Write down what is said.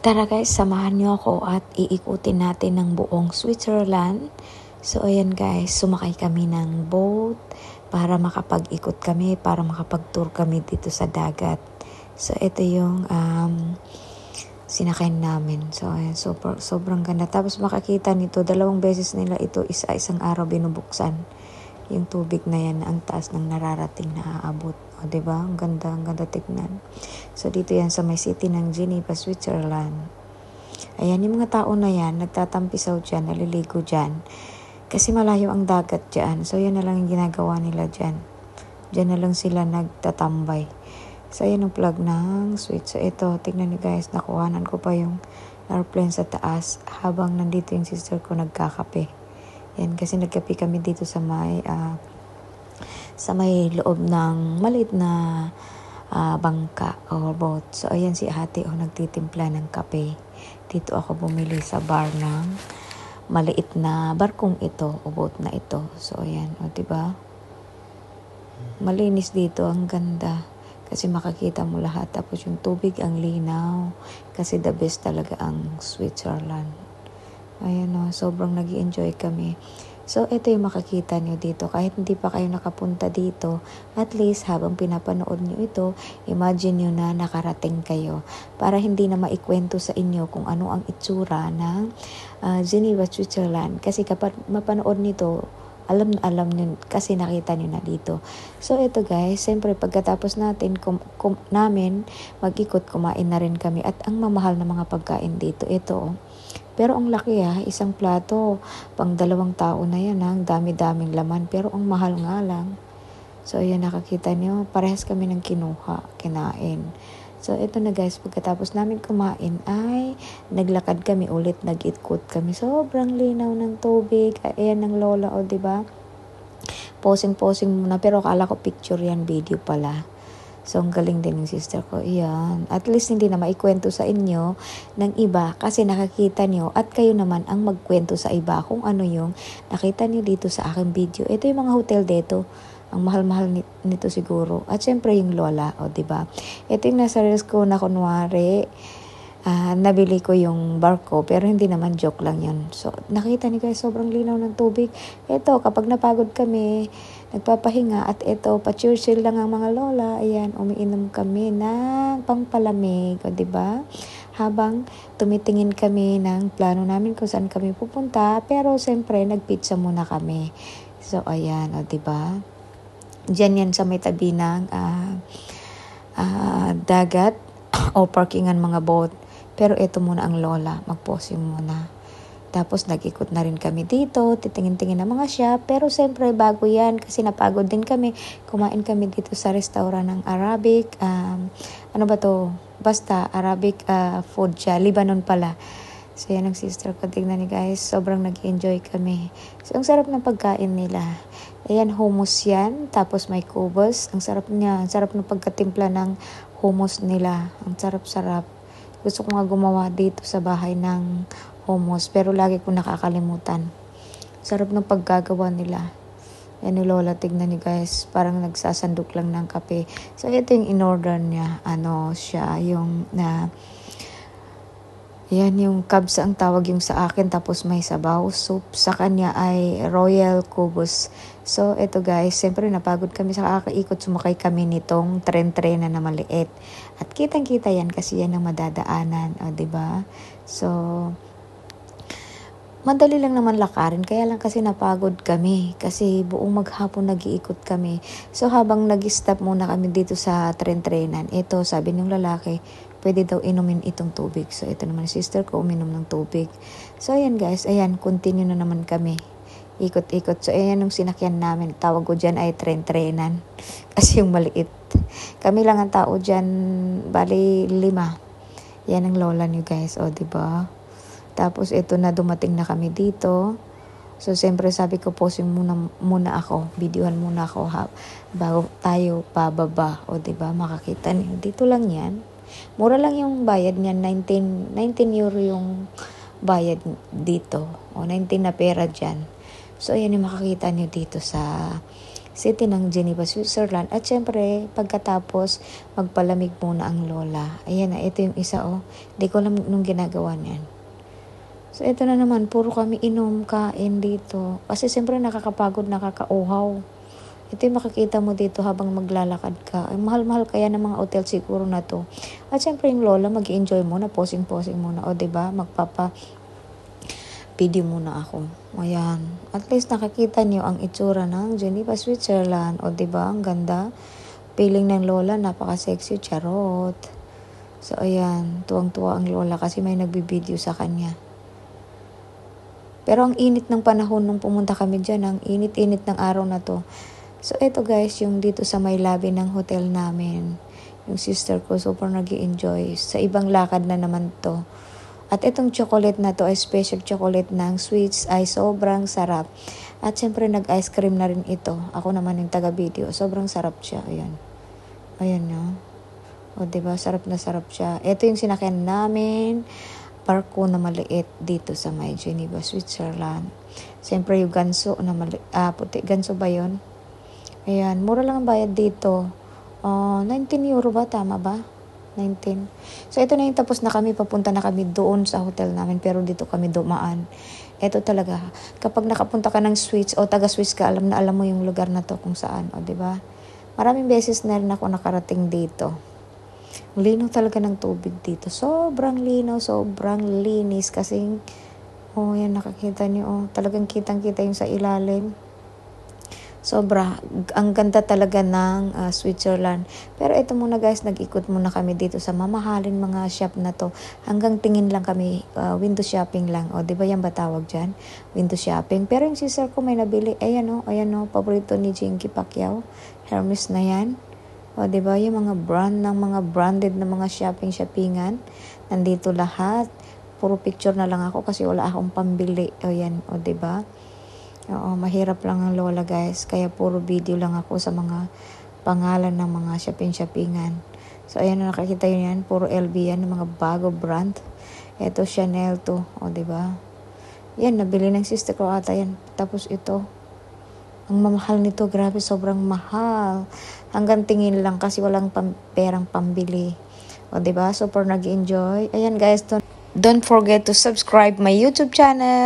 Tara guys, samahan niyo ako at iikutin natin ng buong Switzerland. So ayan guys, sumakay kami ng boat para makapag-ikot kami, para makapag-tour kami dito sa dagat. So ito yung sinakay namin. So ayan, sobrang ganda. Tapos makakita nito, 2 beses nila ito isang araw binubuksan. Yung tubig na yan, ang taas ng nararating na aabot. O, diba? Ang ganda tignan. So, dito yan sa may city ng Geneva, Switzerland. Ayan, yung mga tao na yan, nagtatampisaw dyan, naliligo dyan. Kasi malayo ang dagat dyan. So, yan na lang yung ginagawa nila dyan. Dyan na lang sila nagtatambay. So, ayan ang plug ng switch. So, ito, tignan niyo guys, nakuhanan ko pa yung airplane sa taas habang nandito yung sister ko nagkakape. Yan, kasi nagkape kami dito sa may loob ng maliit na bangka or boat. So, ayan si ate nagtitimpla ng kape. Dito ako bumili sa bar ng maliit na barkong ito o boat na ito. So, ayan. O, diba? Malinis dito. Ang ganda. Kasi makakita mo lahat. Tapos yung tubig ang linaw. Kasi the best talaga ang Switzerland. Ayan o, sobrang nag-i-enjoy kami. So, ito yung makikita nyo dito. Kahit hindi pa kayo nakapunta dito, at least habang pinapanood nyo ito, imagine nyo na nakarating kayo. Para hindi na maikwento sa inyo kung ano ang itsura ng Geneva, Switzerland. Kasi kapag mapanood nito, alam nyo kasi nakita nyo na dito. So, ito guys, siyempre pagkatapos natin namin mag-ikot, kumain na rin kami. At ang mamahal na mga pagkain dito, ito pero ang laki isang plato, pang 2 tao na yan ang dami-daming laman. Pero ang mahal nga lang. So ayan, nakakita nyo, parehas kami ng kinain. So ito na guys, pagkatapos namin kumain ay naglakad kami ulit, nag-ikot kami. Sobrang linaw ng tubig. Ayan ng lola, o diba? Posing muna, pero akala ko picture yan, video pala. So, ang galing din ng sister ko. Iyan. At least hindi na maikwento sa inyo ng iba kasi nakakita nyo at kayo naman ang magkwento sa iba kung ano yung nakita nyo dito sa aking video. Ito yung mga hotel dito. Ang mahal-mahal nito siguro. At syempre yung lola, o diba? Ito yung nasa reels ko na kunwari nabili ko yung barko pero hindi naman, joke lang yun. So, nakita niyo guys, sobrang linaw ng tubig. Ito, kapag napagod kami, nagpapahinga at ito, pa-chill lang ang mga lola. Ayan, umiinom kami ng pangpalamig, o diba? Habang tumitingin kami ng plano namin kung saan kami pupunta, pero siyempre, nagpizza muna kami. So, ayan, o diba? Diyan yan sa may tabi ng dagat o parkingan mga boat. Pero ito muna ang lola, mag-pause muna. Tapos nag-ikot na rin kami dito, titingin-tingin ng mga shop. Pero siyempre bago yan kasi napagod din kami. Kumain kami dito sa restaurant ng Arabic, ano ba to? Basta Arabic food siya, Lebanon pala. So yan ang sister ko, tignan ni guys, sobrang nag-enjoy kami. So ang sarap ng pagkain nila. Ayan, hummus yan, tapos may kubos. Ang sarap niya, ang sarap ng pagkatimpla ng hummus nila. Ang sarap-sarap. Gusto ko nga gumawa dito sa bahay ng hummus, pero lagi ko nakakalimutan. Sarap ng paggagawa nila. Yan ni lola, tignan niyo guys, parang nagsasandok lang ng kape. So ito yung in-order niya, siya, yung yan yung kabsa ang tawag yung sa akin, tapos may sabaw soup. Sa kanya ay royal kubos. So, ito guys, siyempre napagod kami sa kakaikot, sumakay kami nitong tren-trena na maliit. At kitang-kita yan kasi yan ang madadaanan, o diba? So, madali lang naman lakarin, kaya lang kasi napagod kami. Kasi buong maghapon nag-iikot kami. So, habang nag-stop muna kami dito sa tren-trenan, ito, sabi ng lalaki, pwede daw inumin itong tubig. So, ito naman sister ko, uminom ng tubig. So, ayan guys, ayan, continue na naman kami. Ikot-ikot. So, ayan yung sinakyan namin. Tawag ko dyan ay tren-trenan. Kasi yung maliit. Kami lang ang tao dyan, bali 5. Yan ang lola niyo guys, o diba? Tapos, ito na, dumating na kami dito. So, siyempre sabi ko, posing muna ako. Videohan muna ako bago tayo pababa. O diba, makakita niyo. Dito lang yan. Mura lang yung bayad niyan, 19 euro yung bayad dito. O 19 na pera dyan. So, ayan yung makakita nyo dito sa city ng Geneva, Switzerland. At syempre, pagkatapos, magpalamig muna ang lola. Ayan na, ito yung isa oh. Di ko alam nung ginagawa niyan. So, ito na naman, puro kami inom, kain dito. Kasi siyempre nakakapagod, nakakauhaw. Ito yung makikita mo dito habang maglalakad ka. Ay, mahal-mahal kaya ng mga hotel siguro na to. At syempre yung lola, mag-enjoy muna, posing-posing muna. O, diba? Magpapa-video muna ako. Ayan. At least nakakita niyo ang itsura ng Geneva, Switzerland. O, diba? Ang ganda. Feeling ng lola, napaka-sexy. Charot. So, ayan. Tuwang-tuwa ang lola kasi may nagbibideo sa kanya. Pero ang init ng panahon nung pumunta kami dyan, ang init-init ng araw na to. So, eto guys, yung dito sa may lobby ng hotel namin. Yung sister ko, super nag-i-enjoy. Sa ibang lakad na naman to. At itong chocolate na to, ay special chocolate ng sweets, ay sobrang sarap. At syempre, nag-ice cream na rin ito. Ako naman yung taga-video. Sobrang sarap siya. Ayan. Ayan no. O, diba? Sarap na sarap siya. Ito yung sinakyan namin. Barko na maliit dito sa may Geneva, Switzerland. Siyempre yung ganso na puti. Ganso ba yun? Ayan, mura lang ang bayad dito. 19 euro ba? Tama ba? 19. So ito na yung tapos na kami. Papunta na kami doon sa hotel namin. Pero dito kami dumaan. Ito talaga. Kapag nakapunta ka ng Swiss o taga-Swiss ka, alam mo yung lugar na to kung saan. O, diba? Maraming beses na rin ako nakarating dito. Linaw talaga ng tubig dito. Sobrang linaw, sobrang linis. Kasi, yan nakakita niyo. Talagang kitang-kita yung sa ilalim. Sobra. Ang ganda talaga ng Switzerland. Pero ito muna guys, nag-ikot muna kami dito sa mamahalin mga shop na to. Hanggang tingin lang kami, window shopping lang. O, di ba yan ba tawag dyan? Window shopping. Pero yung sister ko may nabili. Ayan o, paborito ni Jinky Pacquiao. Hermes na yan. O, diba? Yung mga branded na mga shoppingan. Nandito lahat. Puro picture na lang ako kasi wala akong pambili. O, yan. O, diba? Oo, mahirap lang ang lola, guys. Kaya puro video lang ako sa mga pangalan ng mga shoppingan. So, ayan na nakakita yun yan. Puro LV yan. Mga bago brand. Ito, Chanel to. O, diba? Yan, nabili ng sister ko ata yan. Tapos ito. Ang mamahal nito, grabe, sobrang mahal. Hanggang tingin lang kasi walang perang pambili. O, diba? Super nag-enjoy. Ayan, guys, don't forget to subscribe my YouTube channel.